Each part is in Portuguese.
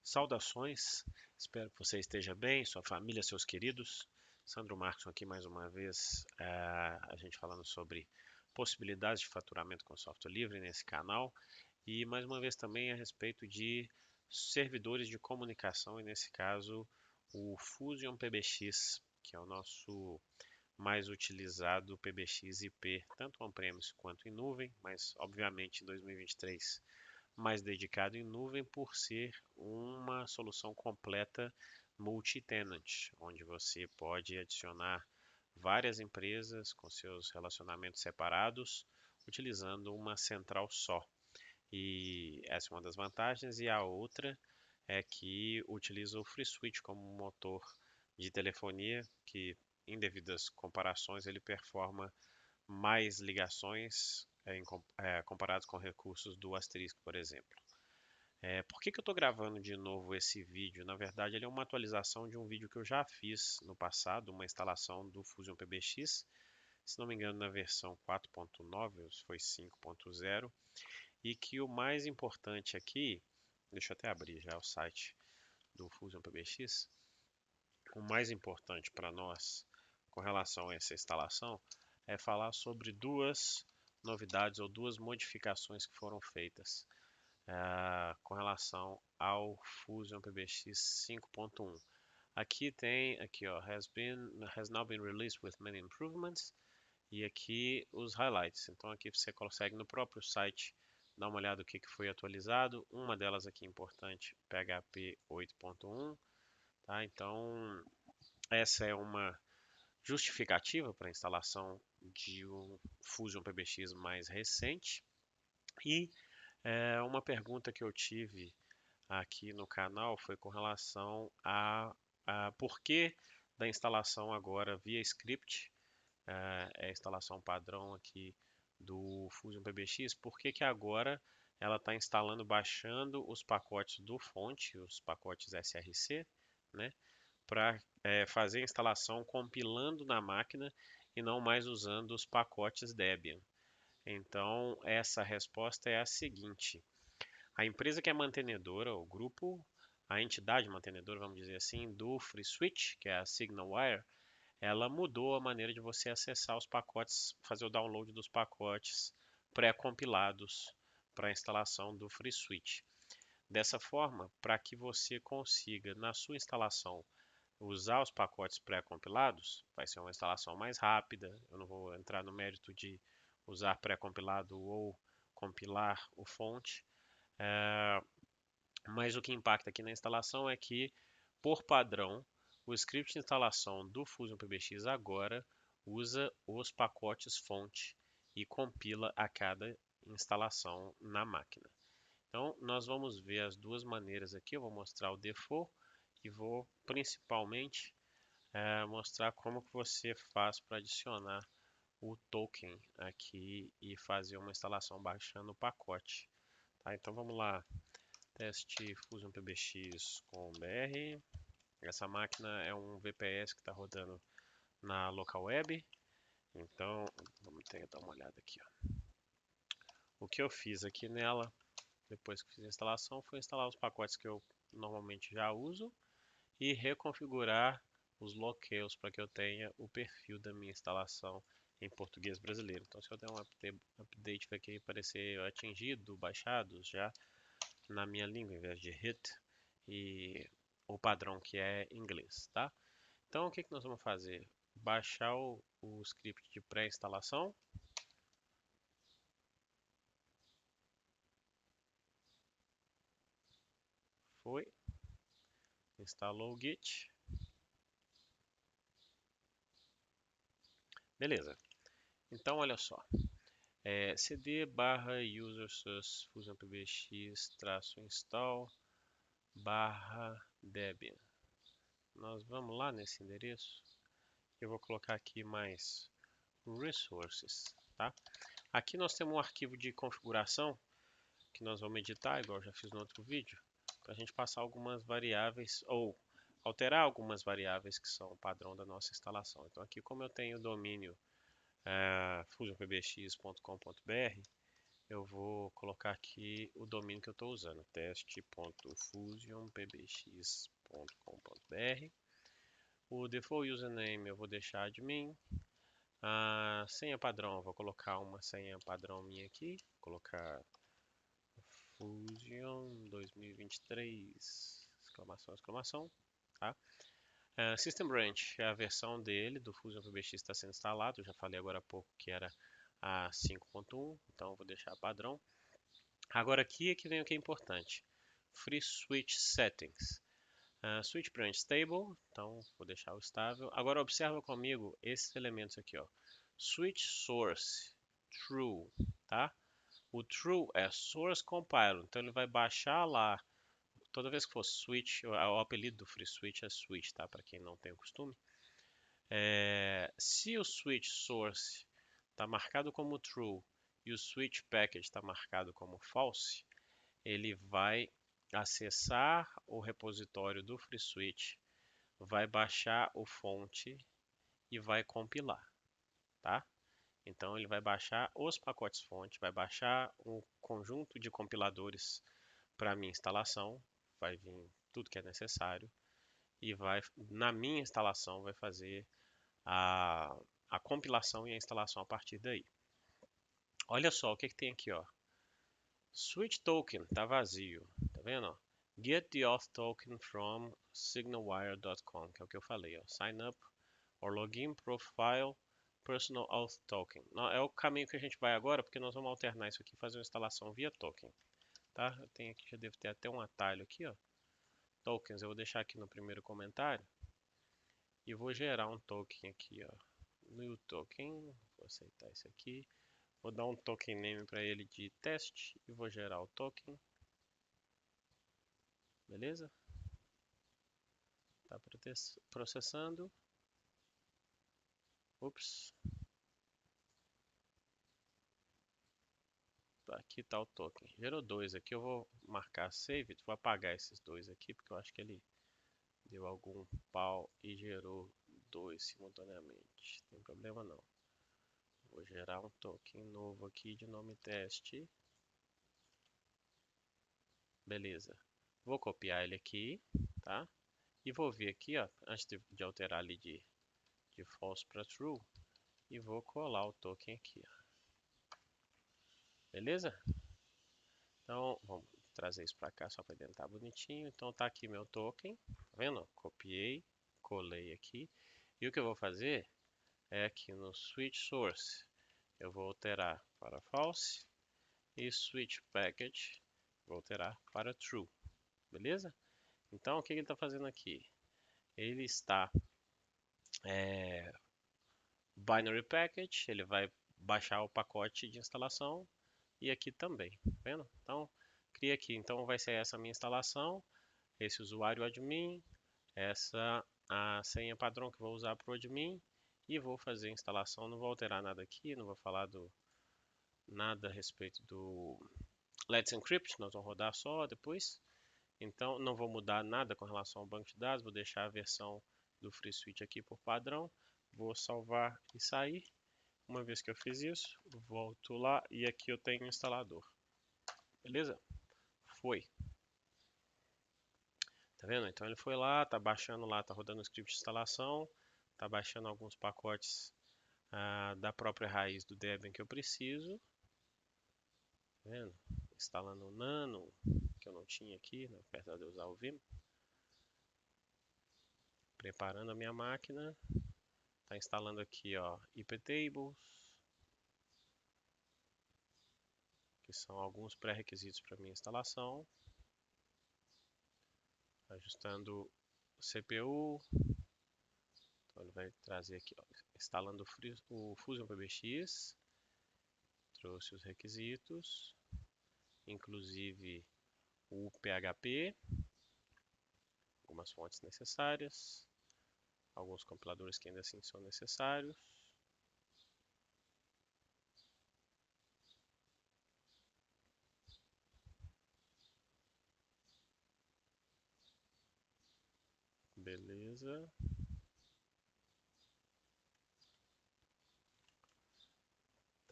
Saudações, espero que você esteja bem, sua família, seus queridos. Sandro Marcos aqui mais uma vez, a gente falando sobre possibilidades de faturamento com software livre nesse canal e mais uma vez também a respeito de servidores de comunicação e nesse caso o Fusion PBX, que é o nosso mais utilizado PBX IP, tanto on-premise quanto em nuvem, mas obviamente em 2023 mais dedicado em nuvem por ser uma solução completa multi-tenant, onde você pode adicionar várias empresas com seus relacionamentos separados, utilizando uma central só. E essa é uma das vantagens, e a outra é que utiliza o FreeSwitch como motor de telefonia, que em devidas comparações ele performa mais ligações comparados com recursos do Asterisk, por exemplo. Por que eu estou gravando de novo esse vídeo? Na verdade, ele é uma atualização de um vídeo que eu já fiz no passado, uma instalação do Fusion PBX, se não me engano na versão 4.9, ou foi 5.0, e que o mais importante aqui, deixa eu até abrir já o site do Fusion PBX, o mais importante para nós com relação a essa instalação é falar sobre duas novidades ou duas modificações que foram feitas com relação ao Fusion PBX 5.1. Aqui tem, aqui ó, has now been released with many improvements, e aqui os highlights. Então aqui você consegue no próprio site dar uma olhada no que foi atualizado. Uma delas aqui importante, PHP 8.1, tá? Então essa é uma justificativa para a instalação de um Fusion PBX mais recente. E uma pergunta que eu tive aqui no canal foi com relação a porquê da instalação agora via script, é a instalação padrão aqui do Fusion PBX, por que agora ela está instalando, baixando os pacotes do fonte, os pacotes SRC, né, para fazer a instalação compilando na máquina e não mais usando os pacotes Debian. Então, essa resposta é a seguinte: a empresa que é mantenedora, o grupo, a entidade mantenedora, vamos dizer assim, do FreeSwitch, que é a SignalWire, ela mudou a maneira de você acessar os pacotes, fazer o download dos pacotes pré-compilados para a instalação do FreeSwitch. Dessa forma, para que você consiga, na sua instalação, usar os pacotes pré-compilados, vai ser uma instalação mais rápida. Eu não vou entrar no mérito de usar pré-compilado ou compilar o fonte, mas o que impacta aqui na instalação é que, por padrão, o script de instalação do Fusion PBX agora usa os pacotes fonte e compila a cada instalação na máquina. Então, nós vamos ver as duas maneiras aqui. Eu vou mostrar o default e vou principalmente mostrar como que você faz para adicionar o token aqui e fazer uma instalação baixando o pacote. Tá? Então vamos lá, teste Fusion PBX com BR. Essa máquina é um VPS que está rodando na local web. Então vamos dar uma olhada aqui. Ó. O que eu fiz aqui nela, depois que fiz a instalação, foi instalar os pacotes que eu normalmente já uso e reconfigurar os locales para que eu tenha o perfil da minha instalação em português brasileiro. Então, se eu der um update, vai aqui aparecer atingido, baixados já na minha língua, em vez de hit, e o padrão que é inglês, tá? Então, o que nós vamos fazer? Baixar o script de pré-instalação. Foi. Instalou o Git. Beleza. Então, olha só. cd barra user source fusion pbx traço install barra debian. Nós vamos lá nesse endereço. Eu vou colocar aqui mais resources, tá? Aqui nós temos um arquivo de configuração que nós vamos editar, igual eu já fiz no outro vídeo, para a gente passar algumas variáveis ou alterar algumas variáveis que são o padrão da nossa instalação. Então aqui, como eu tenho o domínio fusionpbx.com.br, eu vou colocar aqui o domínio que eu estou usando, teste.fusionpbx.com.br. O default username eu vou deixar admin. A senha padrão, eu vou colocar uma senha padrão minha aqui, vou colocar Fusion 2023, exclamação, exclamação, tá? System Branch é a versão dele, do Fusion PBX está sendo instalado, eu já falei agora há pouco que era a 5.1, então eu vou deixar padrão. Agora aqui é que vem o que é importante, Free Switch Settings. Switch Branch Stable, então vou deixar o estável. Agora observa comigo esses elementos aqui, ó. Switch Source True, tá? O True é Source Compile, então ele vai baixar lá. Toda vez que for switch, o apelido do Free Switch é switch, tá? Para quem não tem o costume. Se o switch source está marcado como true e o switch package está marcado como false, ele vai acessar o repositório do Free Switch, vai baixar o fonte e vai compilar, tá? Então ele vai baixar os pacotes fonte, vai baixar um conjunto de compiladores para minha instalação, vai vir tudo que é necessário e vai, na minha instalação, vai fazer a, a compilação e a instalação a partir daí. Olha só o que tem aqui, ó. Switch token tá vazio, tá vendo? Ó? Get the auth token from signalwire.com, que é o que eu falei, ó. Sign up or login profile personal auth token. Não, é o caminho que a gente vai agora, porque nós vamos alternar isso aqui e fazer uma instalação via token, tá? Eu tenho aqui, já devo ter até um atalho aqui, ó. Tokens, eu vou deixar aqui no primeiro comentário e vou gerar um token aqui, ó. New token, vou aceitar isso aqui. Vou dar um token name para ele de teste e vou gerar o token. Beleza? Tá processando. Ups. Aqui tá o token. Gerou dois aqui. Eu vou marcar save. Vou apagar esses dois aqui porque eu acho que ele deu algum pau e gerou dois simultaneamente. Não tem problema não. Vou gerar um token novo aqui de nome teste. Beleza. Vou copiar ele aqui, tá? E vou vir aqui, ó, antes de alterar ali de false para true, e vou colar o token aqui, ó. Beleza? Então, vamos trazer isso para cá só para ele estar bonitinho. Então, tá aqui meu token, tá vendo? Copiei, colei aqui. E o que eu vou fazer é aqui no switch source, eu vou alterar para false e switch package vou alterar para true. Beleza? Então, o que ele está fazendo aqui? Ele está binary package, ele vai baixar o pacote de instalação e aqui também, tá vendo? Então, cria aqui. Então, vai ser essa minha instalação, esse usuário admin, essa a senha padrão que vou usar para o admin e vou fazer a instalação. Não vou alterar nada aqui, não vou falar nada a respeito do Let's Encrypt, nós vamos rodar só depois. Então, não vou mudar nada com relação ao banco de dados, vou deixar a versão do Free Switch aqui por padrão. Vou salvar e sair. Uma vez que eu fiz isso, volto lá e aqui eu tenho o instalador. Beleza? Foi. Tá vendo? Então ele foi lá, tá baixando lá, tá rodando o script de instalação, tá baixando alguns pacotes da própria raiz do Debian que eu preciso. Tá vendo? Instalando o Nano, que eu não tinha aqui, né, apesar de eu usar o Vim. Preparando a minha máquina. Tá instalando aqui, ó, iptables, que são alguns pré-requisitos para minha instalação. Ajustando o CPU. Então ele vai trazer aqui, ó, instalando o Fusion PBX. Trouxe os requisitos, inclusive o PHP, algumas fontes necessárias, alguns compiladores que ainda assim são necessários. Beleza.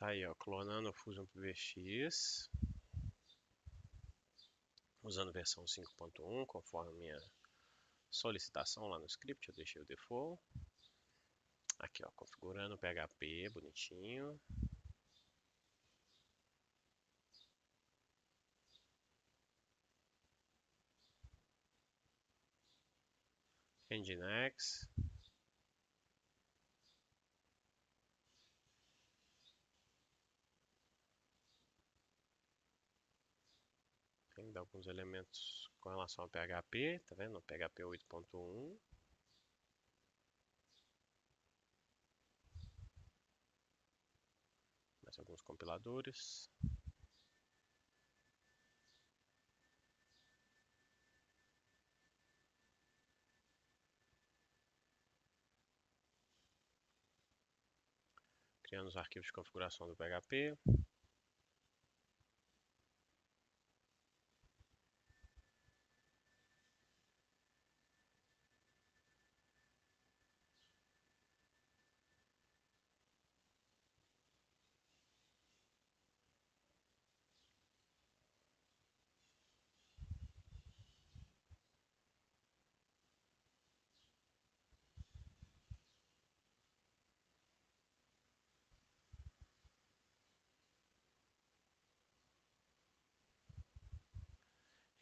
Tá aí, ó, clonando o Fusion PBX, usando versão 5.1, conforme minha solicitação lá no script, eu deixei o default. Aqui, ó, configurando o PHP, bonitinho. Nginx. Tem alguns elementos com relação ao PHP, tá vendo? PHP 8.1. Mais alguns compiladores. Criando os arquivos de configuração do PHP.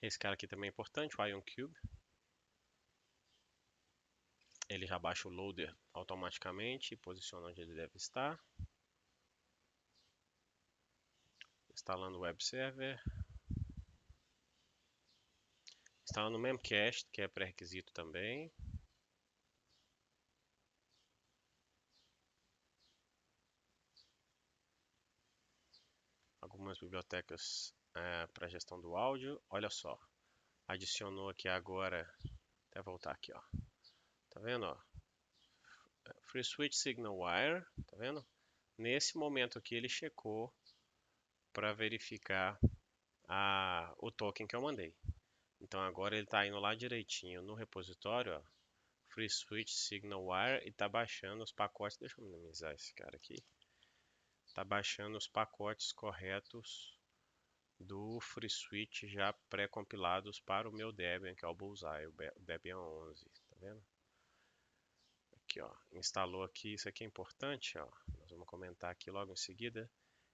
Esse cara aqui também é importante, o IonCube. Ele já baixa o loader automaticamente e posiciona onde ele deve estar. Instalando o web server. Instalando o Memcached, que é pré-requisito também. Algumas bibliotecas para gestão do áudio. Olha só, adicionou aqui agora, até voltar aqui, ó. Tá vendo, ó? Free Switch Signal Wire, tá vendo? Nesse momento aqui ele checou para verificar o token que eu mandei. Então agora ele está indo lá direitinho no repositório, ó, Free Switch Signal Wire, e está baixando os pacotes. Deixa eu minimizar esse cara aqui. Está baixando os pacotes corretos do Free Switch já pré-compilados para o meu Debian, que é o Bullseye, o Debian 11, tá vendo? Aqui, ó, instalou aqui, isso aqui é importante, ó, nós vamos comentar aqui logo em seguida.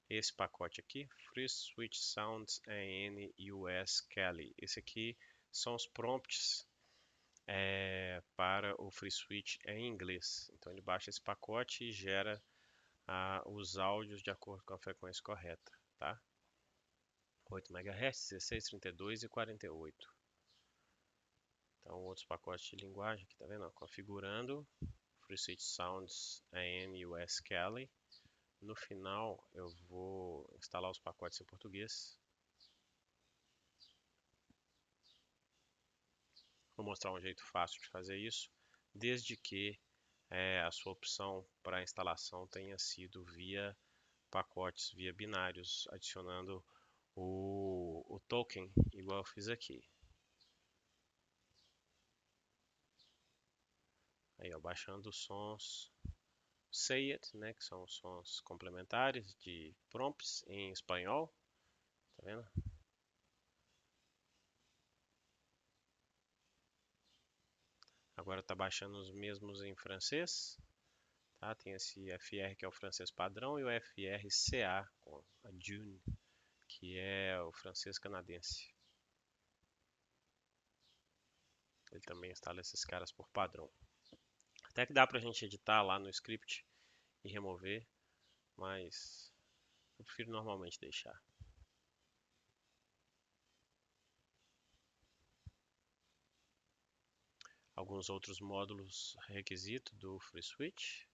Esse pacote aqui, Free Switch Sounds AN US Kali. Esse aqui são os prompts para o Free Switch em inglês. Então ele baixa esse pacote e gera os áudios de acordo com a frequência correta, tá? 8 MHz, 16, 32 e 48. Então outros pacotes de linguagem aqui, tá vendo? Ó, configurando Free Switch Sounds AN US Kali. No final eu vou instalar os pacotes em português. Vou mostrar um jeito fácil de fazer isso, desde que a sua opção para instalação tenha sido via pacotes, via binários, adicionando o token, igual eu fiz aqui. Aí, ó, baixando os sons Say It, né, que são os sons complementares de prompts em espanhol, tá vendo? Agora está baixando os mesmos em francês, tá? Tem esse FR que é o francês padrão e o FRCA, com a June, que é o francês canadense. Ele também instala esses caras por padrão. Até que dá pra gente editar lá no script e remover, mas eu prefiro normalmente deixar. Alguns outros módulos requisito do FreeSwitch.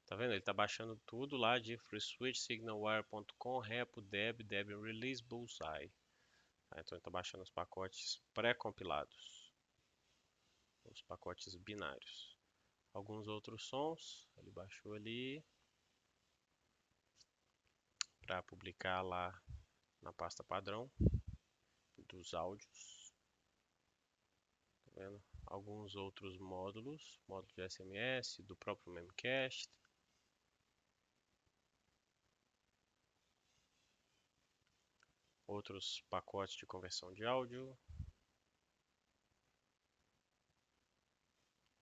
Tá vendo? Ele está baixando tudo lá de freeswitchsignalwire.com, repo, debian release, bullseye. Tá? Então ele está baixando os pacotes pré-compilados, os pacotes binários. Alguns outros sons, ele baixou ali para publicar lá na pasta padrão dos áudios. Tá vendo? Alguns outros módulos, módulo de SMS, do próprio Memcached. outros pacotes de conversão de áudio,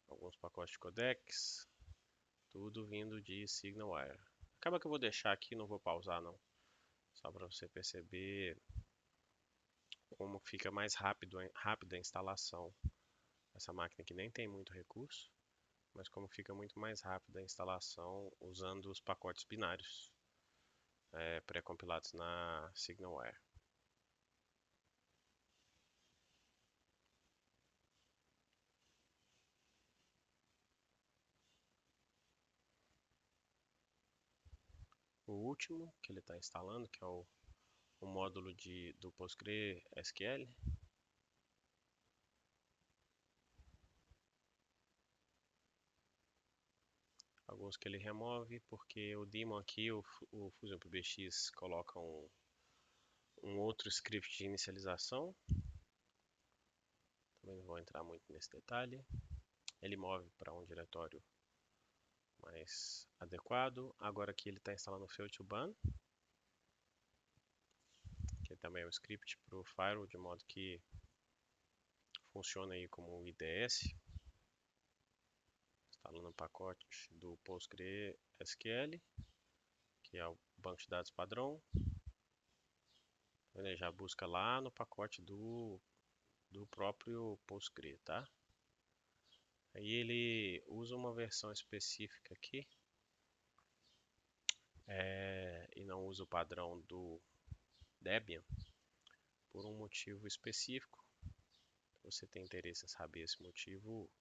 alguns pacotes de codecs, tudo vindo de SignalWire. Acaba que eu vou deixar aqui, não vou pausar não, só para você perceber como fica mais rápida a instalação. Essa máquina aqui nem tem muito recurso, mas como fica muito mais rápida a instalação usando os pacotes binários pré-compilados na SignalWire. O último que ele está instalando, que é o módulo do PostgreSQL. Alguns que ele remove, porque o daemon aqui, o Fusion PBX, coloca um outro script de inicialização. Também não vou entrar muito nesse detalhe. Ele move para um diretório mais adequado. Agora aqui ele está instalando o fail2ban, que também é um script para o firewall, de modo que funciona aí como um IDS, instalando um pacote do PostgreSQL, que é o banco de dados padrão. Ele já busca lá no pacote do próprio Postgre, tá? Aí ele usa uma versão específica aqui e não usa o padrão do Debian por um motivo específico. Se você tem interesse em saber esse motivo,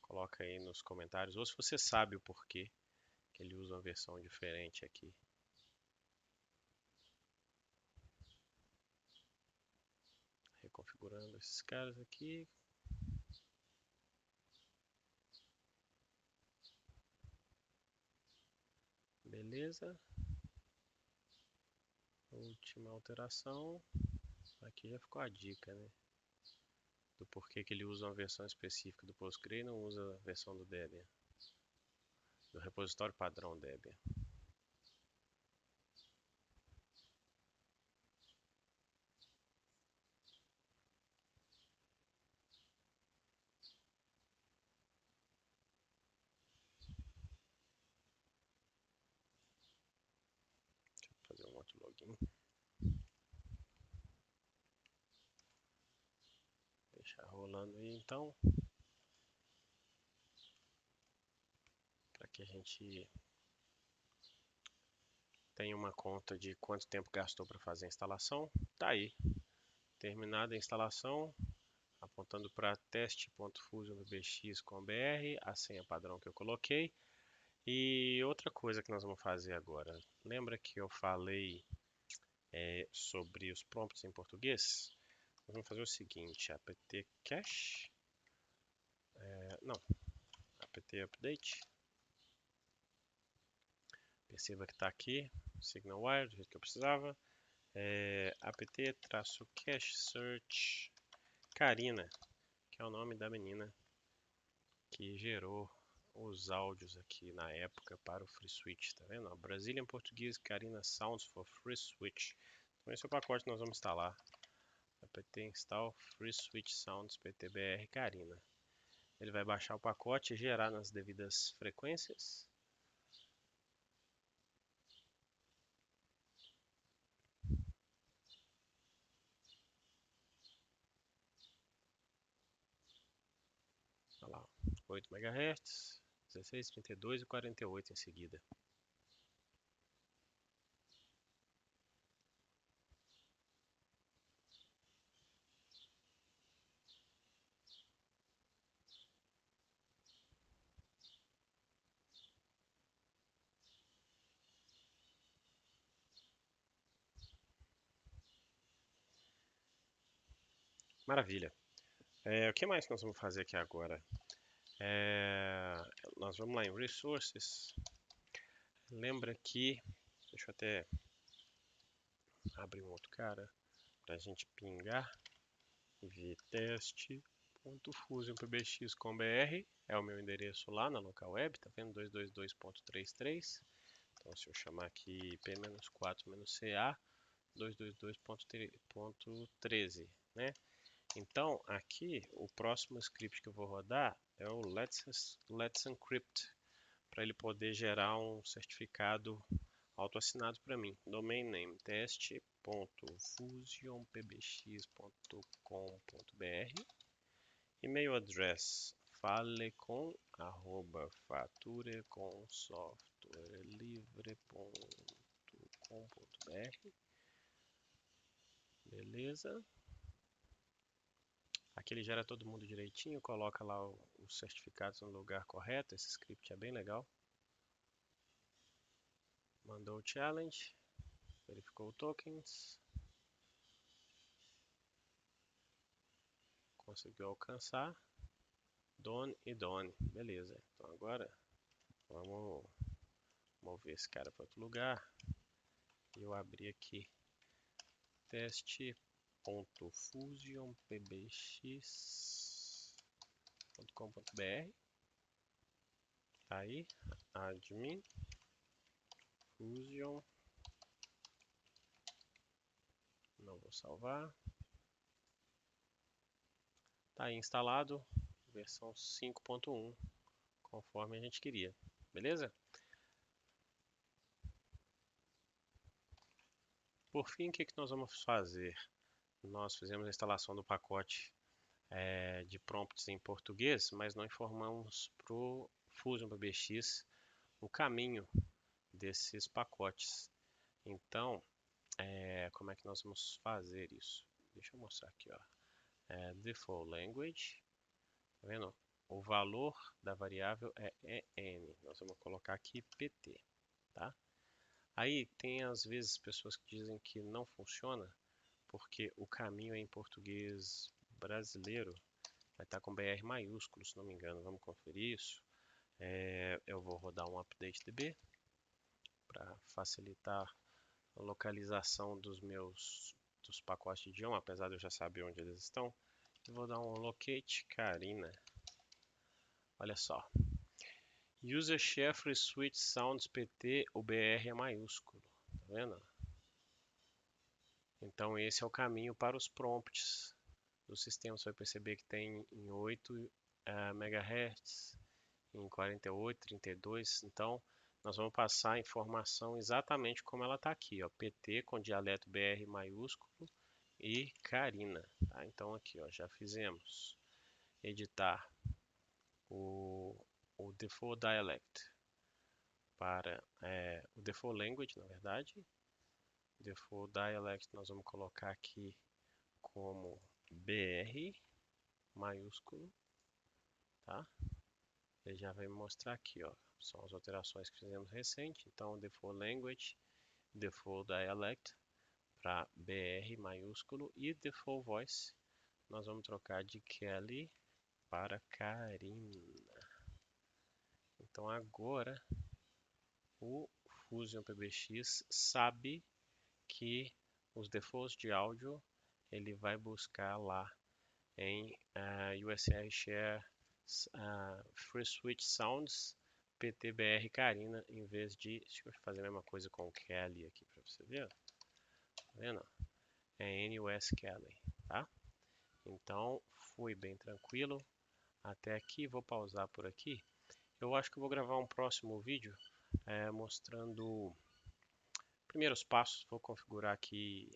coloca aí nos comentários, ou se você sabe o porquê que ele usa uma versão diferente aqui. Reconfigurando esses caras aqui. Beleza. Última alteração. Aqui já ficou a dica, né? Do porquê que ele usa uma versão específica do Postgre e não usa a versão do Debian. Do repositório padrão Debian. Fazer um outro login. Deixar rolando aí então. Para que a gente tenha uma conta de quanto tempo gastou para fazer a instalação. Tá aí. Terminada a instalação. Apontando para teste.fusion.bx.br, a senha padrão que eu coloquei. E outra coisa que nós vamos fazer agora. Lembra que eu falei sobre os prompts em português? Nós vamos fazer o seguinte, apt cache, não, apt update, perceba que está aqui, SignalWire, do jeito que eu precisava, apt-cache search Karina, que é o nome da menina que gerou os áudios aqui na época para o FreeSwitch, tá vendo? Brazilian Portuguese Karina Sounds for FreeSwitch. Então esse é o pacote que nós vamos instalar. apt install FreeSwitch Sounds ptbr Karina. Ele vai baixar o pacote e gerar nas devidas frequências. Olha lá, 8 MHz, 16, 32 e 48 em seguida. Maravilha. O que mais nós vamos fazer aqui agora? Nós vamos lá em Resources. Lembra que, deixa eu até abrir um outro cara para a gente pingar e ver teste.fusion.pbx.br é o meu endereço lá na local web, tá vendo? 222.33. Então se eu chamar aqui p-4-ca, 222.13, né? Então, aqui, o próximo script que eu vou rodar é o Let's Encrypt, para ele poder gerar um certificado autoassinado para mim. Domain name test.fusionpbx.com.br. E-mail address falecom@faturecomsoftwarelivre.com.br. Beleza? Aqui ele gera todo mundo direitinho, coloca lá os certificados no lugar correto. Esse script é bem legal. Mandou o challenge, verificou tokens, conseguiu alcançar, done e done. Beleza, então agora vamos mover esse cara para outro lugar. E eu abri aqui teste.fusionpbx.com.br. Tá aí, admin, fusion, não vou salvar. Tá aí instalado, versão 5.1, conforme a gente queria, beleza? Por fim, o que nós vamos fazer? Nós fizemos a instalação do pacote de prompts em português, mas não informamos para o Fusion PBX o caminho desses pacotes. Então, como é que nós vamos fazer isso? Deixa eu mostrar aqui, ó. Default language, tá vendo? O valor da variável é EN. Nós vamos colocar aqui PT, tá? Aí tem às vezes pessoas que dizem que não funciona porque o caminho é em português brasileiro, vai estar com BR maiúsculo, se não me engano. Vamos conferir isso. Eu vou rodar um update DB para facilitar a localização dos pacotes de idioma, apesar de eu já saber onde eles estão. Eu vou dar um locate Karina. Olha só. User Share Free Switch Sounds PT, o BR é maiúsculo. Tá vendo? Então esse é o caminho para os prompts do sistema. Você vai perceber que tem em 8 MHz, em 48, 32. Então nós vamos passar a informação exatamente como ela está aqui, ó, PT com dialeto BR maiúsculo e Karina. Tá? Então aqui, ó, já fizemos editar o default dialect para o default language, na verdade. Default dialect nós vamos colocar aqui como BR maiúsculo, tá? Ele já vai me mostrar aqui, ó, são as alterações que fizemos recente. Então, default language, default dialect para BR maiúsculo e default voice nós vamos trocar de Kelly para Karina. Então agora o Fusion PBX sabe que os defaults de áudio ele vai buscar lá em USR Share Free Switch Sounds PTBR Karina, em vez de, deixa eu fazer a mesma coisa com o Kelly aqui para você ver, tá vendo? É NUS Kelly, tá? Então foi bem tranquilo até aqui. Vou pausar por aqui. Eu acho que eu vou gravar um próximo vídeo mostrando primeiros passos. Vou configurar aqui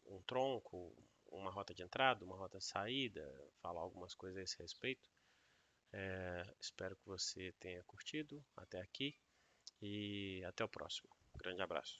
um tronco, uma rota de entrada, uma rota de saída, falar algumas coisas a esse respeito. Espero que você tenha curtido até aqui e até o próximo. Um grande abraço.